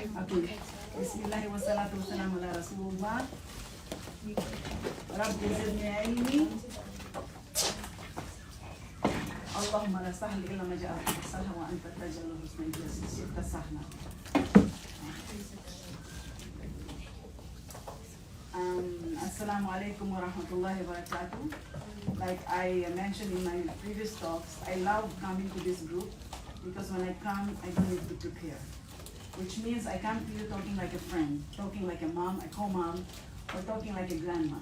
Okay. Bismillah wa salatu wa salam ala Rasulullah. Rabbi zidni ilmi. Allahumma la sahla illa ma ja'altahu sahlan wa anta taj'alul husna idha shi'ta sahlan. Assalamu-Alaikum wa rahmatullahi wa barakatuh. Like I mentioned in my previous talks, I love coming to this group because when I come, I don't need to prepare. Which means I come to you talking like a friend, talking like a mom, a co-mom, or talking like a grandma.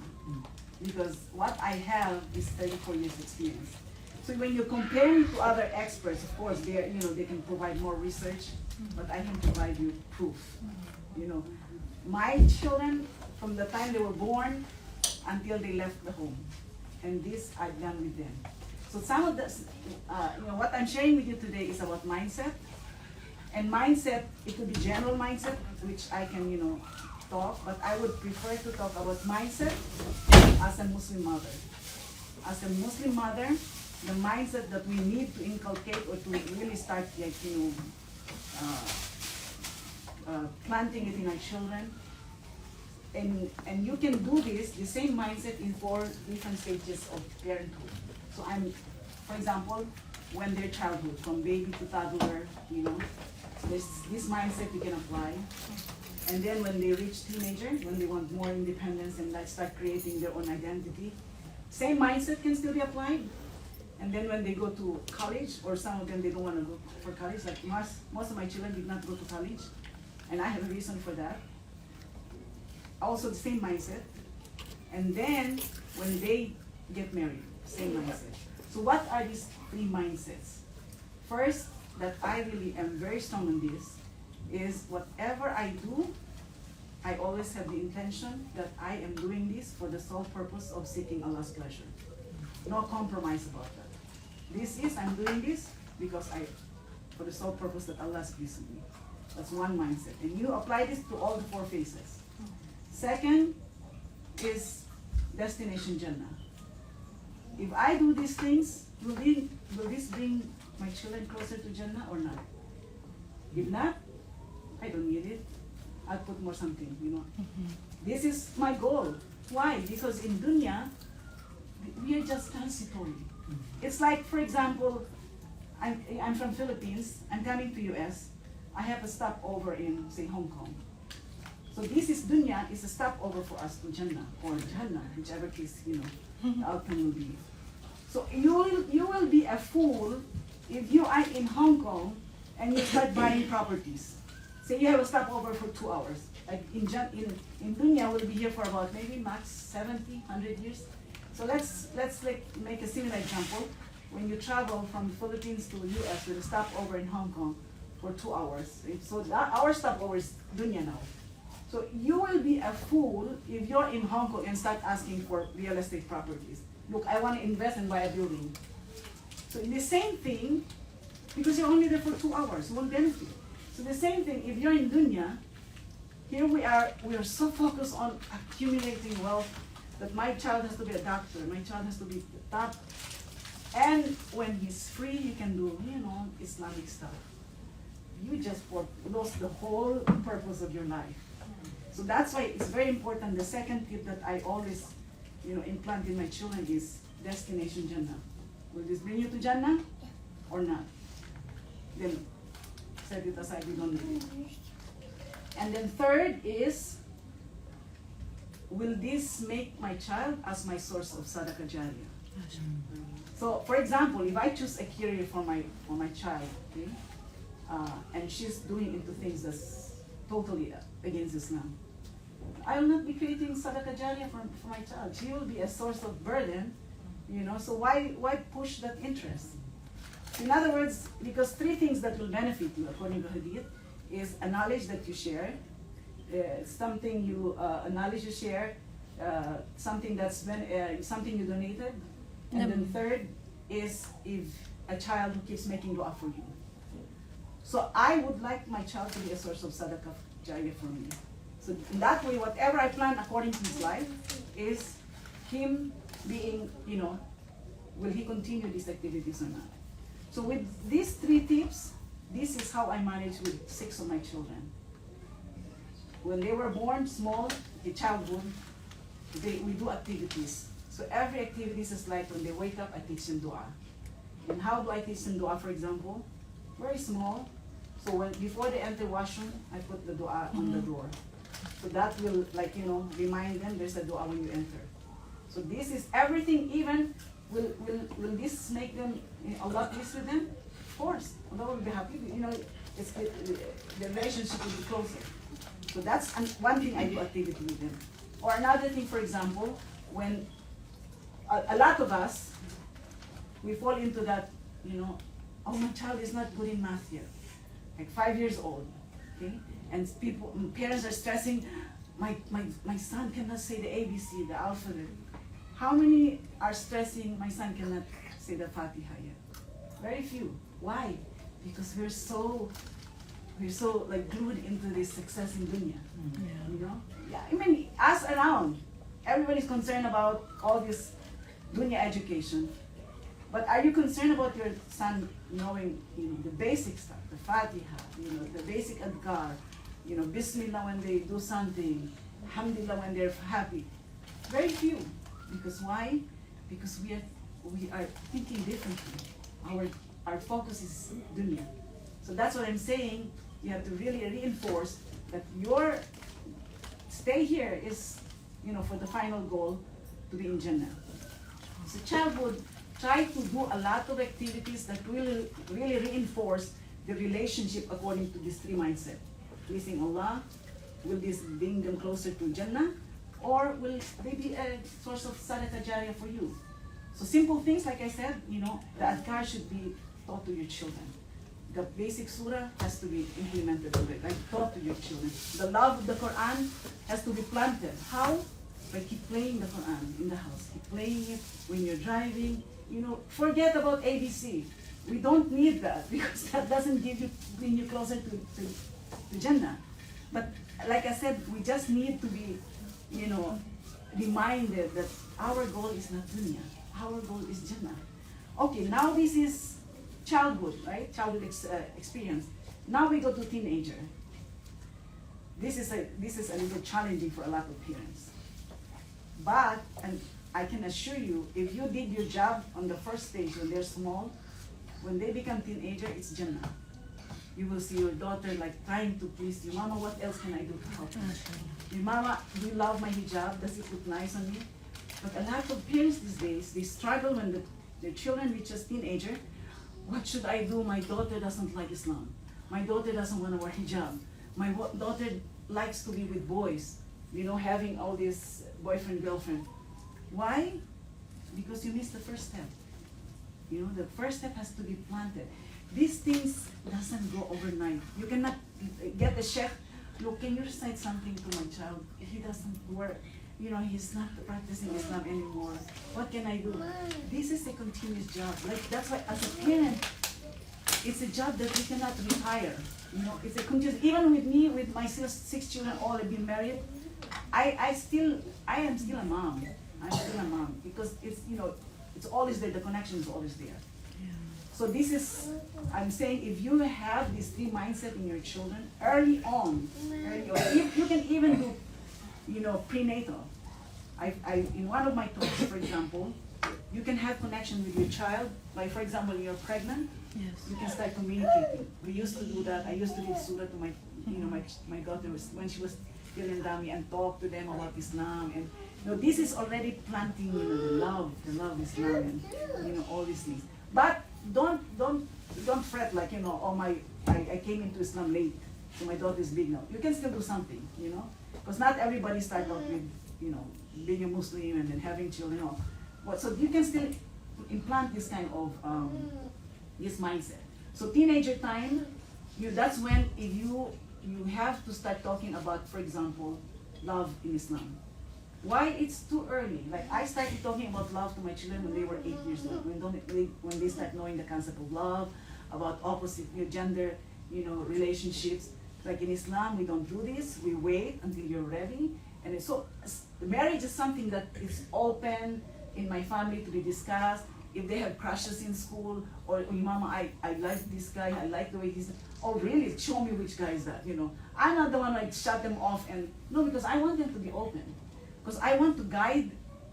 Because what I have is 34 years experience. So when you compare me to other experts, of course, they can provide more research, but I can provide you proof. My children, from the time they were born until they left the home, and this I've done with them. So some of this, what I'm sharing with you today is about mindset. And mindset, it could be general mindset, which I can, talk, but I would prefer to talk about mindset as a Muslim mother. As a Muslim mother, the mindset that we need to inculcate or to really start, planting it in our children. And you can do this, the same mindset in 4 different stages of parenthood. So for example, when they're childhood, from baby to toddler, this mindset you can apply. And then when they reach teenager, when they want more independence and start creating their own identity, same mindset can still be applied. And then when they go to college, or some of them they don't want to go for college, like most of my children did not go to college, and I have a reason for that. Also the same mindset. And then when they get married, same mindset. So what are these 3 mindsets? First, that I really am very strong on this, is whatever I do, I always have the intention that I am doing this for the sole purpose of seeking Allah's pleasure. No compromise about that. I'm doing this because for the sole purpose that Allah is pleased with me. That's one mindset. And you apply this to all the 4 phases. Second is destination Jannah. If I do these things, will this bring my children closer to Jannah or not? If not, I don't need it. I'll put more something, This is my goal. Why? Because in dunya, we are just transitory. It's like, for example, I'm from Philippines, I'm coming to US, I have a stopover in, say, Hong Kong. So this is dunya, is a stopover for us to Jannah, or Jannah, whichever case, the outcome will be. So you will be a fool if you are in Hong Kong and you start buying properties. Say you have a stopover for 2 hours. Like in dunya, we'll be here for about maybe max 70, 100 years. So let's make a similar example. When you travel from the Philippines to the US with a stopover in Hong Kong for 2 hours. So our stopover is dunya now. So you will be a fool if you're in Hong Kong and start asking for real estate properties. Look, I want to invest and buy a building. So the same thing, because you're only there for 2 hours, you won't benefit. So the same thing, if you're in dunya, here we are so focused on accumulating wealth that my child has to be a doctor, my child has to be the top. And when he's free, you can do, Islamic stuff. You just lost the whole purpose of your life. So that's why it's very important. The second tip that I always, implant in my children is destination Jannah. Will this bring you to Jannah or not? Then set it aside, we don't need it. And then third is, will this make my child as my source of sadaqah jariyah? So, for example, if I choose a career for my child, okay, and she's doing into things that's totally against Islam, I will not be creating sadaqah jariyah for my child. She will be a source of burden, so why push that interest? In other words, because 3 things that will benefit you, according to Hadith, is a knowledge that you share, a knowledge you share, something something you donated, and then third is if a child who keeps making dua for you. So I would like my child to be a source of sadaqah jariyah for me. So in that way, whatever I plan according to his life is him being, will he continue these activities or not? So with these 3 tips, this is how I manage with 6 of my children. when they were born small, in childhood, we do activities. So every activity is like when they wake up, I teach them dua. And how do I teach them dua, for example? Very small. So before they enter washroom, I put the dua on the door. So that will, like, remind them there's a dua when you enter. So this is everything. Even will this make them Allah pleased with them? Of course, Allah will be happy. It's the relationship will be closer. So that's one thing I do activity with them. Or another thing, for example, when a lot of us, we fall into that, oh, my child is not good in math yet, like 5 years old, okay? And parents are stressing, my son cannot say the ABC, the alphabet. How many are stressing, my son cannot say the Fatiha yet? Very few. Why? Because we're so like glued into this success in dunya. Yeah. I mean, ask around. Everybody's concerned about all this dunya education. But are you concerned about your son knowing, the basic stuff, the Fatiha, the basic adhkar, Bismillah when they do something, Alhamdulillah when they're happy? Very few. Because why? Because we are thinking differently. Our focus is dunya. So that's what I'm saying. You have to really reinforce that your stay here is, for the final goal to be in Jannah. So childhood, try to do a lot of activities that will really reinforce the relationship according to these three mindsets. Pleasing Allah, will this bring them closer to Jannah, or will they be a source of sadaqah jariyah for you? So simple things, like I said, the adhkar should be taught to your children. The basic surah has to be implemented already, like taught to your children. The love of the Quran has to be planted. How? By keep playing the Quran in the house. Keep playing it when you're driving. Forget about ABC. We don't need that because that doesn't bring you closer to Jannah. But like I said, we just need to be, reminded that our goal is not dunya. Our goal is Jannah. Okay, now this is childhood, right? Childhood experience. Now we go to teenager. This is a little challenging for a lot of parents. But, and I can assure you, if you did your job on the first stage when they're small, when they become teenager, it's Jannah. You will see your daughter like trying to please you. Mama, what else can I do to help you? Mama, do you love my hijab? Does it look nice on me? But a lot of parents these days, they struggle when their children reaches teenager. What should I do? My daughter doesn't like Islam. My daughter doesn't want to wear hijab. My daughter likes to be with boys, having all this boyfriend, girlfriend. Why? Because you missed the first step. The first step has to be planted. These things doesn't go overnight. You cannot get the sheikh, look, can you recite something to my child? He doesn't work. He's not practicing Islam anymore. What can I do? This is a continuous job. Like, that's why as a parent, it's a job that we cannot retire. It's a continuous, even with me, with my 6 children, all have been married, I am still a mom. I'm still a mom because it's always there, the connection is always there. So this is, I'm saying, if you have these three mindset in your children early on, you can even do, prenatal. In one of my talks, for example, you can have connection with your child. Like, for example, you're pregnant. Yes. You can start communicating. We used to do that. I used to give surah to my daughter when she was still in Dami and talk to them about Islam. And this is already planting the love Islam and all these things. But don't fret like I came into Islam late, so my daughter is big now. You can still do something, because not everybody starts out with being a Muslim and then having children. So you can still implant this kind of this mindset. So teenager time, that's when if you have to start talking about, for example, love in Islam. Why it's too early? Like, I started talking about love to my children when they were 8 years old. When they start knowing the concept of love, about opposite gender, relationships. Like in Islam, we don't do this. We wait until you're ready. And so marriage is something that is open in my family to be discussed. If they have crushes in school, or Mama, I like this guy, I like the way he's. oh really, show me which guy is that, you know. I'm not the one like shut them off and, no, because I want them to be open. Because I want to guide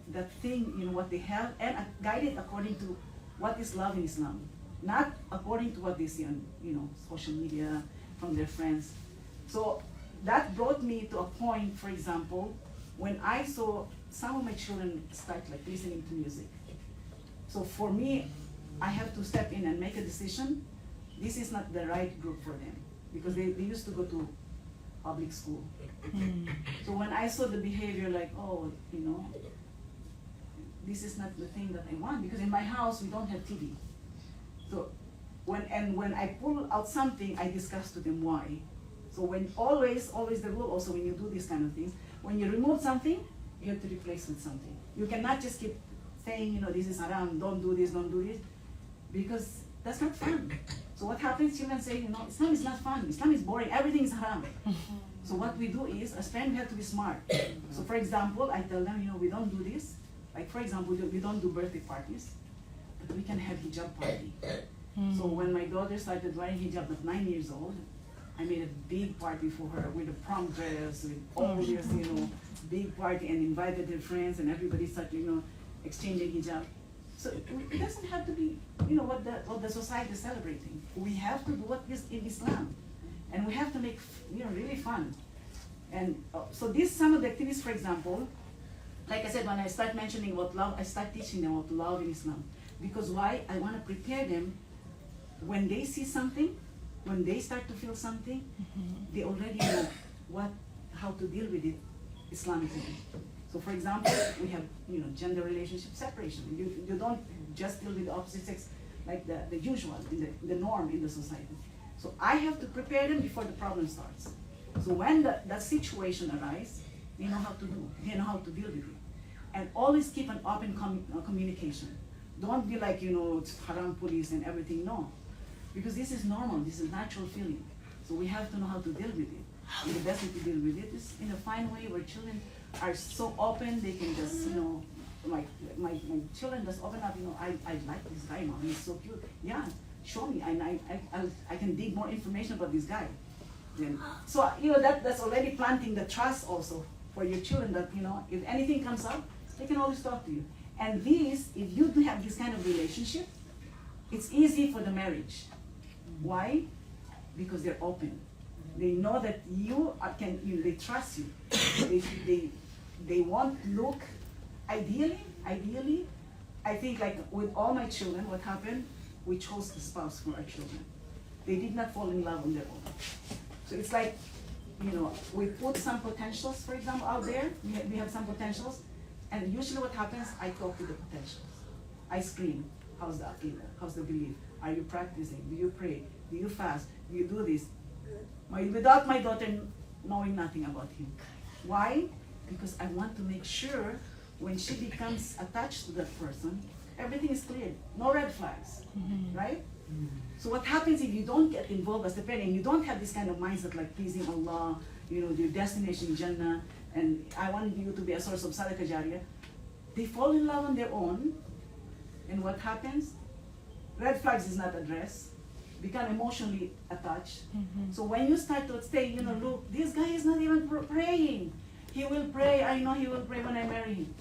that thing, you know, what they have, and guide it according to what is love in Islam. Not according to what they see on, you know, social media, from their friends. So that brought me to a point, for example, when I saw some of my children start like listening to music. So for me, I have to step in and make a decision. This is not the right group for them, because they used to go to public school. So when I saw the behavior like, oh, you know, this is not the thing that I want, because in my house we don't have TV. So when I pull out something, I discuss to them why. So when always the rule also when you do these kind of things, when you remove something, you have to replace with something. You cannot just keep saying, you know, this is haram, don't do this, because that's not fun. So what happens, children say, you know, Islam is not fun, Islam is boring, everything is haram. So what we do is, as parents, we have to be smart. So for example, I tell them, you know, we don't do this. Like for example, we don't do birthday parties, but we can have hijab party. So when my daughter started wearing hijab at 9 years old, I made a big party for her with a prom dress, with all this, you know, big party, and invited her friends, and everybody started, you know, exchanging hijab. So it doesn't have to be, you know, what the society is celebrating. We have to do what is in Islam, and we have to make, you know, really fun. And so these some of the activities, for example, like I said, when I start mentioning about love, I start teaching them about love in Islam. Because why? I want to prepare them when they see something, when they start to feel something, they already know how to deal with it Islamically. So for example, we have, you know, gender relationship separation. You don't just deal with the opposite sex like the usual, the norm in the society. So I have to prepare them before the problem starts. So when that situation arises, they know how to do, they know how to deal with it. And always keep an open communication. Don't be like, you know, it's haram police and everything, no. Because this is normal, this is natural feeling. So we have to know how to deal with it. And the best way to deal with it is in a fine way where children are so open, they can just, you know, like my children just open up, you know, I like this guy, mom, he's so cute. Yeah, show me, I can dig more information about this guy. Then, so, you know, that's already planting the trust also for your children that, you know, if anything comes up, they can always talk to you. And these, if you do have this kind of relationship, it's easy for the marriage. Why? Because they're open. They know that they trust you. They won't look, ideally, I think like with all my children, what happened, we chose the spouse for our children. They did not fall in love on their own. So it's like, you know, we put some potentials, for example, out there, we have some potentials, and usually what happens, I talk to the potentials. I scream, how's the aqidah, how's the belief, are you practicing, do you pray, do you fast, do you do this? Without my daughter knowing nothing about him. Why? Because I want to make sure when she becomes attached to that person, everything is clear, no red flags, right? So what happens if you don't get involved as a parent, you don't have this kind of mindset like pleasing Allah, you know, your destination Jannah, and I want you to be a source of sadaqah jariyah. They fall in love on their own, and what happens? Red flags is not addressed, become emotionally attached. So when you start to say, you know, look, this guy is not even praying. He will pray, I know he will pray when I marry him.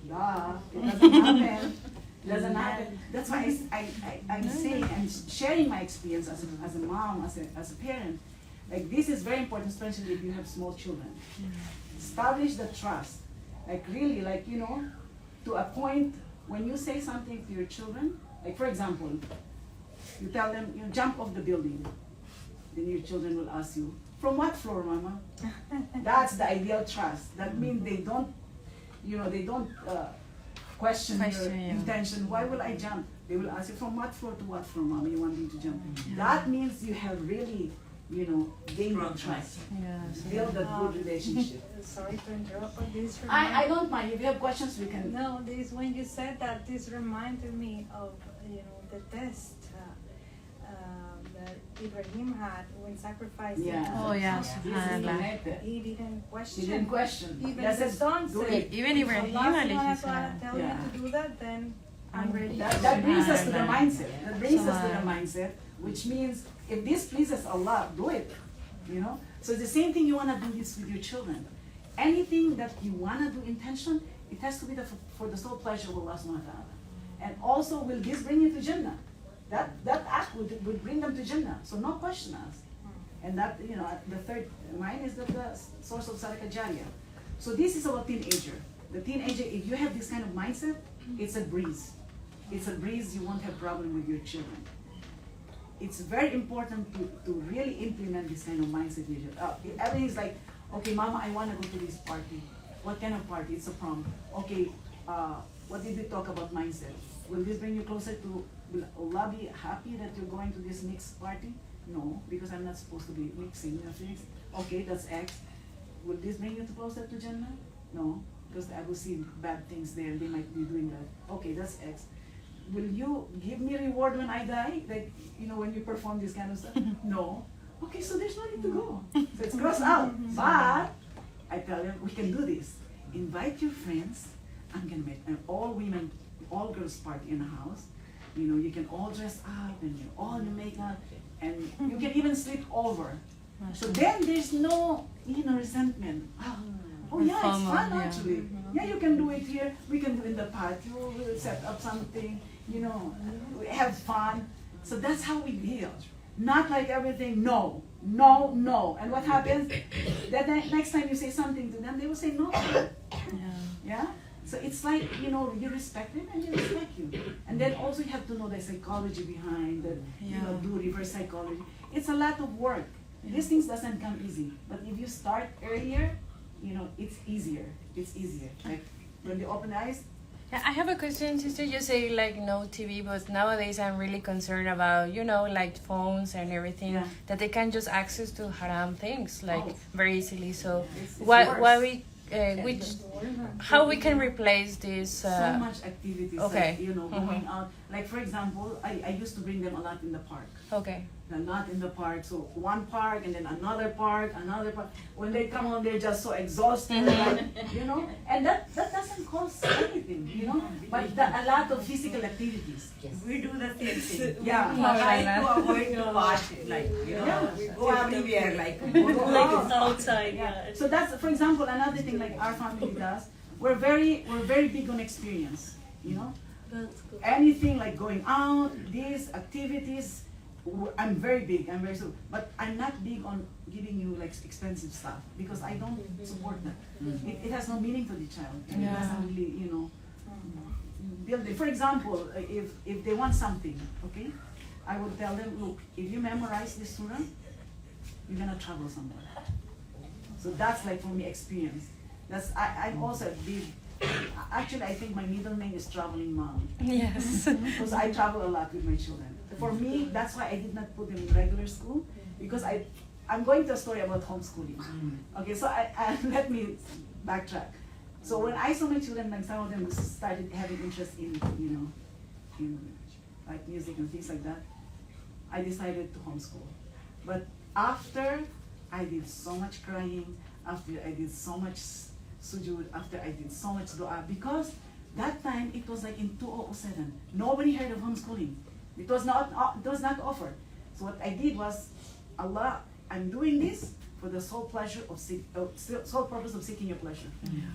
Duh, it doesn't happen. It doesn't happen. That's why I'm saying, I'm sharing my experience as a mom, as a parent. Like this is very important, especially if you have small children. Establish the trust. Like really, like, you know, to a point when you say something to your children, like for example, you tell them, you jump off the building. Then your children will ask you, from what floor, mama? That's the ideal trust. That means they don't, you know, they don't question your intention. Why will I jump? They will ask you, from what floor to what floor, mama, you want me to jump? That means you have really, you know, gained the trust. Build a good relationship. Sorry to interrupt, but this I don't mind. If you have questions, we can. No, this when you said that, this reminded me of, you know, the test that Ibrahim had when sacrificing. Oh yeah, subhanallah. He didn't question. He didn't question. Even the son said, even Ibrahim Allah tell me to do that, then I'm ready. That brings us to the mindset. That brings us to the mindset, which means If this pleases Allah, do it. You know? So it's the same thing you want to do this with your children. Anything that you want to do intention, it has to be for the sole pleasure of Allah subhanahu wa ta'ala. And also, will this bring you to Jannah? That act would bring them to Jannah. So no question asked. And that, you know, the third mine is the source of Sadaqah Jariyah. So this is about teenager. The teenager, if you have this kind of mindset, it's a breeze. It's a breeze, you won't have problem with your children. It's very important to really implement this kind of mindset. Everything is like, okay, Mama, I want to go to this party. What kind of party? It's a prom. Okay, what did we talk about mindset? Will this bring you closer to, will Allah be happy that you're going to this mixed party? No, because I'm not supposed to be mixing your things. Okay, that's X. Will this bring you closer to Jannah? No, because I will see bad things there. They might be doing that. Okay, that's X. Will you give me reward when I die? Like, you know, when you perform this kind of stuff? No. Okay, so there's no need to go. So it's crossed out. But I tell them, we can do this. Invite your friends. I'm gonna make an all women, all girls party in the house. You know, you can all dress up and you all in makeup, and you can even sleep over. So then there's no, you know, resentment. Oh yeah, it's fun actually. Yeah, you can do it here. We can do it in the patio. We'll set up something. You know, we have fun. So that's how we deal. Not like everything, no, no, no. And what happens? That next time you say something to them, they will say no. Yeah? So it's like, you know, you respect them and they respect you. And then also you have to know the psychology behind it, you know, do reverse psychology. It's a lot of work. These things doesn't come easy. But if you start earlier, you know, it's easier. It's easier. Like when they open the eyes. Yeah, I have a question, sister. You say like no TV, but nowadays I'm really concerned about, you know, like phones and everything, that they can just access to haram things like very easily. So how we can replace this? So much activities, okay. like, you know, going out. Like for example, I used to bring them a lot in the park. Okay. A lot in the park. So one park and then another park, another park. When they come home, they're just so exhausted, like, you know. And that doesn't cost anything, you know. But a lot of physical activities. Yes. We do the same thing. Yeah. We try to avoid to watch it, like, you know, we go everywhere, like outside. Yeah. So that's, for example, another thing like our family does. We're very big on experience, you know. That's good. Anything like going out, these activities. I'm very big, but I'm not big on giving you like expensive stuff because I don't support that. It has no meaning to the child. And it doesn't really, you know, build it. For example, if they want something, okay, I would tell them, look, if you memorize this surah, you're gonna travel somewhere. So that's like for me experience. I'm also a big. Actually, I think my middle name is traveling mom. Yes. Because I travel a lot with my children. For me, that's why I did not put them in regular school, because I'm going to a story about homeschooling. Okay, so let me backtrack. So when I saw my children, like some of them started having interest in, you know, in like music and things like that, I decided to homeschool. But after I did so much crying, after I did so much sujood, after I did so much dua, because that time it was like in 2007. Nobody heard of homeschooling. It was not offered. So what I did was, Allah, I'm doing this for the sole pleasure of sole purpose of seeking your pleasure.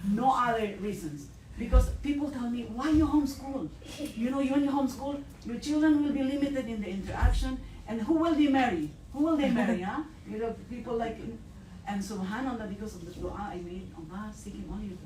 No other reasons. Because people tell me, why you homeschool? You know, when you homeschool, your children will be limited in the interaction, and who will they marry? Who will they marry, huh? You know, people like, and subhanAllah, because of the dua I made, Allah seeking only you.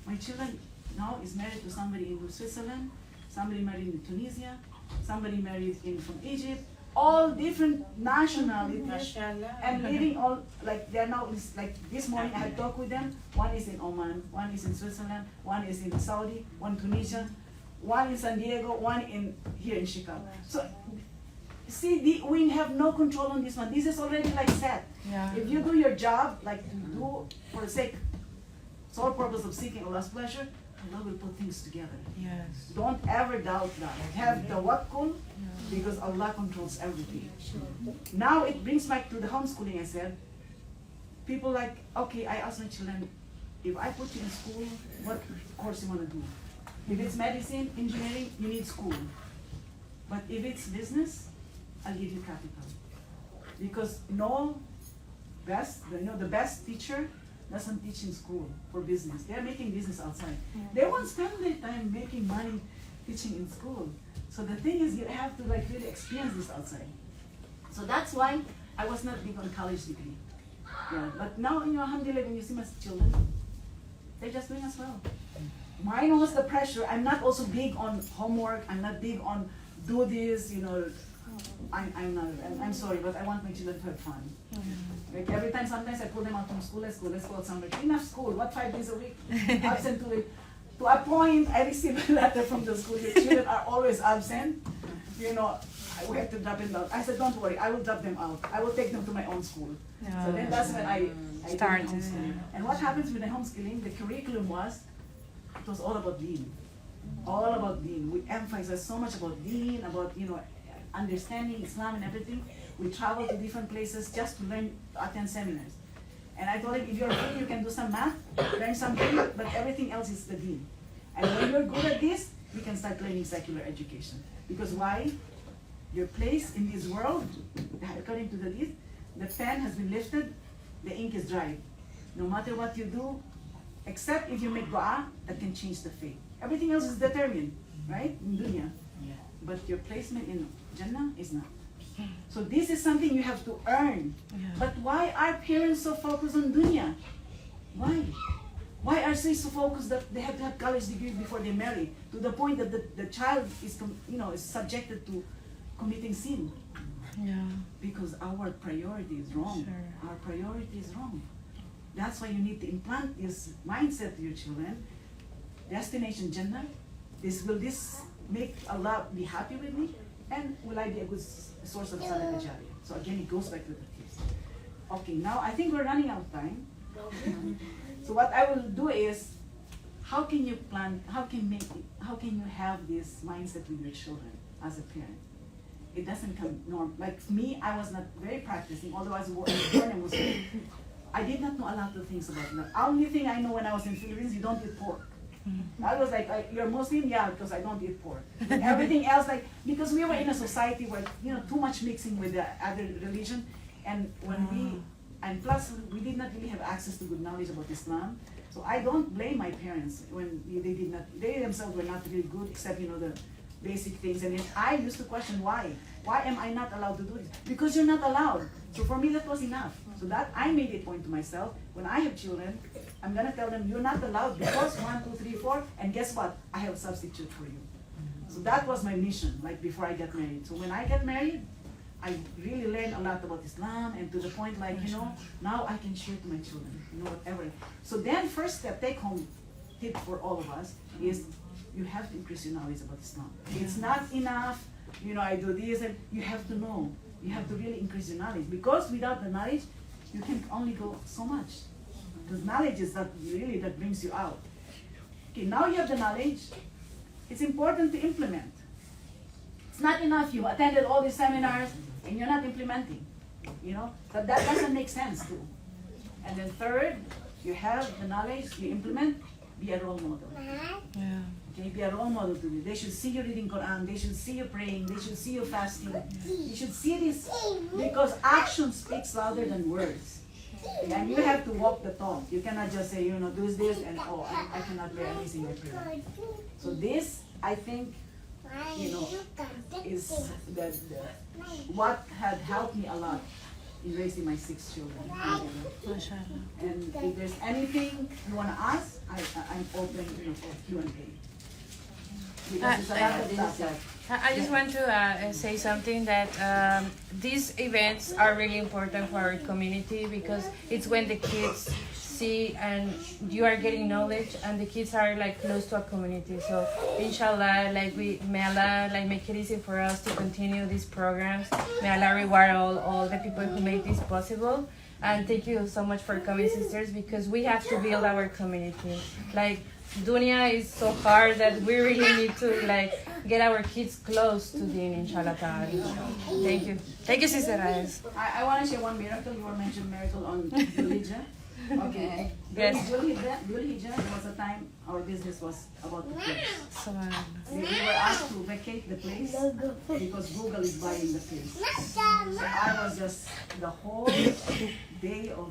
My children now is married to somebody in Switzerland, somebody married in Tunisia, somebody married from Egypt, all different nationalities, and living all, like they're now, like this morning I had talked with them, one is in Oman, one is in Switzerland, one is in Saudi, one Tunisia, one in San Diego, one here in Chicago. So, see, we have no control on this one. This is already like set. Yeah. If you do your job, like to do for the sole purpose of seeking Allah's pleasure, Allah will put things together. Yes. Don't ever doubt that. Have the tawakkul, because Allah controls everything. Now it brings back to the homeschooling. I said, people like, okay, I ask my children, if I put you in school, what course you want to do? If it's medicine, engineering, you need school. But if it's business, I'll give you capital. Because the best teacher doesn't teach in school for business. They're making business outside. They won't spend their time making money teaching in school. So the thing is, you have to like really experience this outside. So that's why I was not big on college degree. Yeah, but now, alhamdulillah, when you see my children, they're just doing as well. Mine was the pressure. I'm not also big on homework. I'm not big on do this, I'm sorry, but I want my children to have fun. Like every time, sometimes I pull them out from school, let's go out somewhere. Enough school, what, 5 days a week? Absent 2 weeks. To a point, I received a letter from the school, your children are always absent. We have to drop them out. I said, don't worry, I will drop them out. I will take them to my own school. So then that's when I started homeschooling. And what happens with the homeschooling, the curriculum was all about deen. All about deen. We emphasize so much about deen, about, understanding Islam and everything. We travel to different places just to learn, to attend seminars. And I told him, if you're free, you can do some math, learn something, but everything else is the deen. And when you're good at this, you can start learning secular education. Because why? Your place in this world, according to the deen, the pen has been lifted, the ink is dry. No matter what you do, except if you make dua, that can change the fate. Everything else is determined, right? In dunya. But your placement in Jannah is not. So this is something you have to earn. But why are parents so focused on dunya? Why? Why are they so focused that they have to have college degree before they marry? To the point that the child is, is subjected to committing sin. Because our priority is wrong. Our priority is wrong. That's why you need to implant this mindset to your children. Destination Jannah. Will this make Allah be happy with me? And will I be a good source of sadaqah jariyah? So again, it goes back to the tips. Okay, now I think we're running out of time. So what I will do is, how can you have this mindset with your children as a parent? It doesn't come normal. Like me, I was not very practicing, although I was born a Muslim. I did not know a lot of things about that. Only thing I know when I was in the Philippines, you don't eat pork. I was like, you're Muslim? Yeah, because I don't eat pork. But everything else, because we were in a society where, too much mixing with the other religion. And plus, we did not really have access to good knowledge about Islam. So I don't blame my parents when they themselves were not really good, except, the basic things. And then I used to question why. Why am I not allowed to do this? Because you're not allowed. So for me, that was enough. So that I made a point to myself, when I have children, I'm going to tell them, you're not allowed because 1, 2, 3, 4, and guess what? I have a substitute for you. So that was my mission, before I got married. So when I got married, I really learned a lot about Islam, and to the point, now I can share to my children, whatever. So then first step, take home tip for all of us is you have to increase your knowledge about Islam. It's not enough, I do this, and you have to know. You have to really increase your knowledge, because without the knowledge, you can only go so much. Because knowledge is that brings you out. Okay, now you have the knowledge. It's important to implement. It's not enough you attended all these seminars and you're not implementing. But that doesn't make sense too. And then third, you have the knowledge, you implement, be a role model. Okay, be a role model to them. They should see you reading Quran, they should see you praying, they should see you fasting. You should see this, because action speaks louder than words. And you have to walk the talk. You cannot just say, do this, and I cannot pray, I'm missing my prayer. So this, I think, is what had helped me a lot in raising my 6 children. And if there's anything you want to ask, I'm open for Q&A. Because it's a lot of stuff. I just want to say something that these events are really important for our community, because it's when the kids see and you are getting knowledge, and the kids are close to a community. So inshallah, may Allah make it easy for us to continue these programs. May Allah reward all the people who make this possible. And thank you so much for coming, sisters, because we have to build our community. Dunya is so hard that we really need to get our kids close to Deen, inshallah ta'ala. Thank you. Thank you, Sister Reyes. I want to share one miracle. You were mentioning miracle on religion. Okay. Yes. Dhul-Hijjah was a time our business was about to close. Subhanallah. We were asked to vacate the place because Google is buying the place. So I was just the whole day of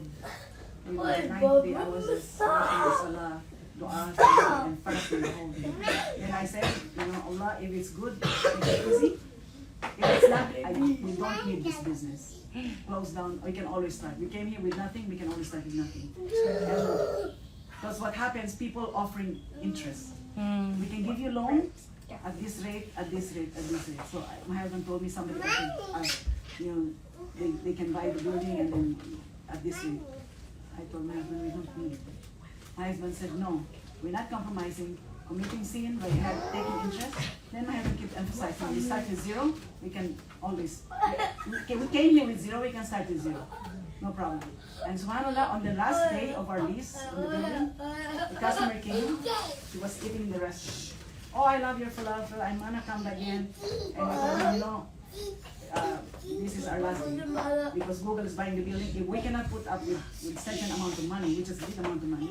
the ninth day, I was just making salah, dua, and fasting the whole day. Then I said, Allah, if it's good, make it easy. If it's not, we don't need this business. Close down, we can always start. We came here with nothing, we can always start with nothing. Because what happens, people offering interest. We can give you loan at this rate, at this rate, at this rate. So my husband told me somebody they can buy the building and then at this rate. I told my husband we don't need it. My husband said no, we're not compromising, committing sin by taking interest. Then my husband kept emphasizing, we start with zero, we can always, we came here with zero, we can start with zero. No problem. And subhanAllah, on the last day of our lease on the building, the customer came, she was eating in the restaurant. Oh, I love your falafel, I'm gonna come again. And I told her, this is our last day. Because Google is buying the building. If we cannot put up with certain amount of money, which is a big amount of money,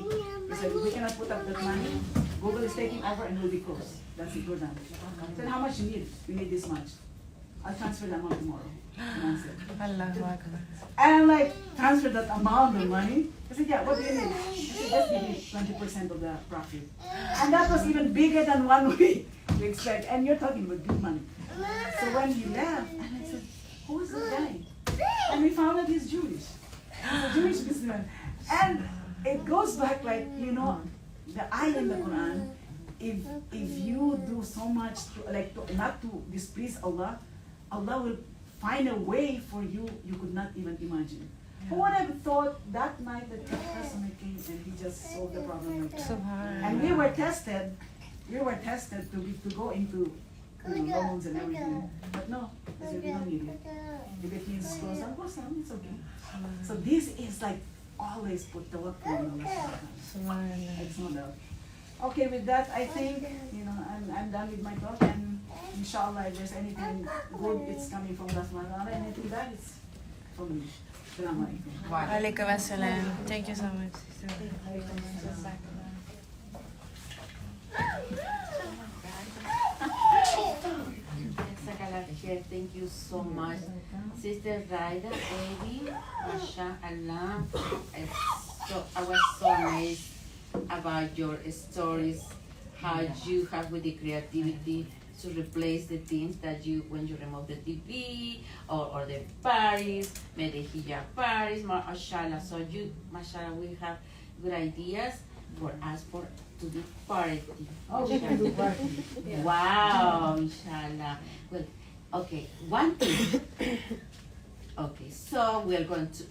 we said, if we cannot put up that money, Google is taking over and we'll be closed. That's it, we're done. I said, how much you need? We need this much. I'll transfer the amount tomorrow. And I said, Allahu Akbar. and I'm like, transfer that amount of money? I said, yeah, what do you need? I said, just give me 20% of the profit. And that was even bigger than one we expect. And you're talking about big money. So when he left, and I said, who is this guy? And we found out he's Jewish. He's a Jewish businessman. And it goes back like, the ayah in the Quran, if you do so much, not to displease Allah, Allah will find a way for you could not even imagine. Who would have thought that night that the customer came and he just solved the problem like that? And we were tested to go into loans and everything. But no, I said, we don't need it. If it means close down, it's okay. So this is like always put the work on Allah. It's no doubt. Okay, with that, I think, I'm done with my talk, and inshallah, if there's anything good, it's coming from Allah subhanahu wa ta'ala, anything bad, it's from me. Assalamu-Alaikum. Alaikum assalam. Thank you so much. Thank you so much. Sister Raida, Eddie, MashaAllah. I was so amazed about your stories, how you have with the creativity to replace the things that when you remove the TV or the parties, made the hijab parties, mashallah. So mashallah, we have good ideas for us to do party. Oh, we can do party. Yeah. Wow, inshallah. Well, okay, one thing. Okay, so we are going to,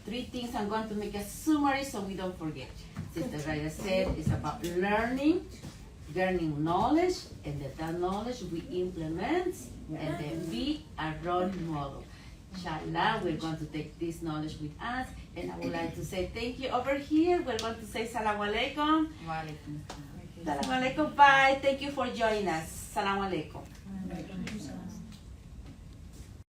3 things I'm going to make a summary so we don't forget. Sister Raida said it's about learning knowledge, and that knowledge we implement, and then be a role model. Inshallah, we're going to take this knowledge with us, and I would like to say thank you over here. We're going to say Assalamu-Alaikum. Assalamu-Alaikum. Bye. Thank you for joining us. Assalamu-Alaikum.